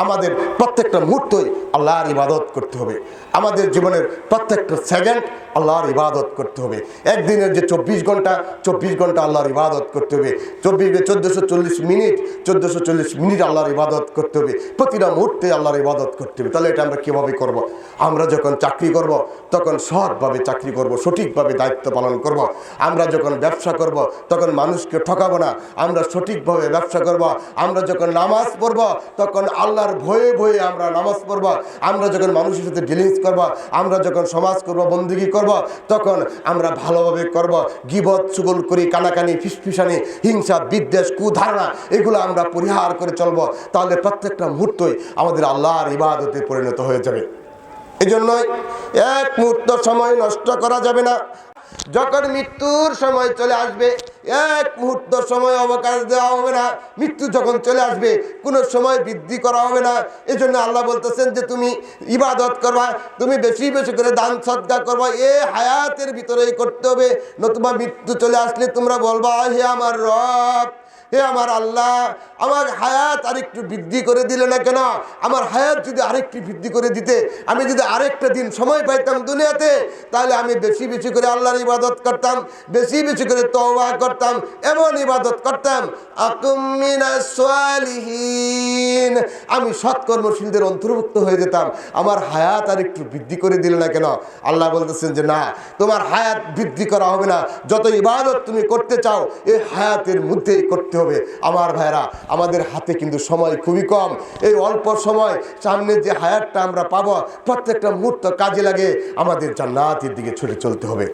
আমাদের প্রত্যেকটা মুহূর্তই আল্লাহর ইবাদত করতে হবে। আমাদের জীবনের প্রত্যেকটা সেকেন্ড আল্লাহর ইবাদত করতে হবে। একদিনের যে 24 ঘন্টা আল্লাহর ইবাদত করতে হবে। 1440 মিনিট 1440 মিনিট আল্লাহর ইবাদত করতে হবে। প্রতিটা মুহূর্তে আল্লাহর ইবাদত করতে হবে। তাহলে এটা আমরা কীভাবে করব? আমরা যখন চাকরি করব তখন সৎভাবে চাকরি করব, সঠিকভাবে দায়িত্ব পালন করব। আমরা যখন ব্যবসা করব তখন মানুষকে ঠকাবো না, আমরা সঠিকভাবে ব্যবসা করব। আমরা যখন নামাজ পড়ব তখন আল্লাহর ভয়ে ভয়ে আমরা নামাজ পড়ব। আমরা যখন মানুষের সাথে ডিলিংস করব, আমরা যখন সমাজ করব, বন্দেগী করব, তখন আমরা ভালোভাবে করব। গীবত, চুগলখড়ি, কানাকানি, ফিসফিসানি, হিংসা, বিদ্বেষ, কুধারণা এগুলো আমরা পরিহার করে চলব। তাহলে প্রত্যেকটা মুহূর্তই আমাদের আল্লাহর ইবাদতে পরিণত হয়ে যাবে। এই জন্যই এক মুহূর্ত সময় নষ্ট করা যাবে না। যখন মৃত্যুর সময় চলে আসবে এক মুহূর্ত সময় অবকাশ দেওয়া হবে না। মৃত্যু যখন চলে আসবে কোনো সময় বৃদ্ধি করা হবে না। এই জন্য আল্লাহ বলতেছেন যে তুমি ইবাদত করবা, তুমি বেশি বেশি করে দান সদকা করবা, এ হায়াতের ভিতরেই করতে হবে। নতুবা মৃত্যু চলে আসলে তোমরা বলবা, হে আমার রব, হে আমার আল্লাহ, আমার হায়াত আরেকটু বৃদ্ধি করে দিলে না কেন? আমার হায়াত যদি আরেকটু বৃদ্ধি করে দিতে, আমি যদি আরেকটা দিন সময় পাইতাম দুনিয়াতে, তাহলে আমি বেশি বেশি করে আল্লাহর ইবাদত করতাম, বেশি বেশি করে তওবা করতাম, এমন ইবাদত করতাম আকুম মিনাস সালিহিন, আমি সৎকর্মশীলদের অন্তর্ভুক্ত হয়ে যেতাম। আমার হায়াত আরেকটু বৃদ্ধি করে দিলে না কেন? আল্লাহ বলতেছেন যে না, তোমার হায়াত বৃদ্ধি করা হবে না। যত ইবাদত তুমি করতে চাও এই হায়াতের মধ্যেই করতে হবে। আমার ভাইরা, আমাদের হাতে কিন্তু সময় খুবই কম। এই অল্প সময় সামনে যে হায়াতটা আমরা পাবো, প্রত্যেকটা মুহূর্ত কাজে লাগে আমাদের জান্নাতের দিকে ছুটে চলতে হবে।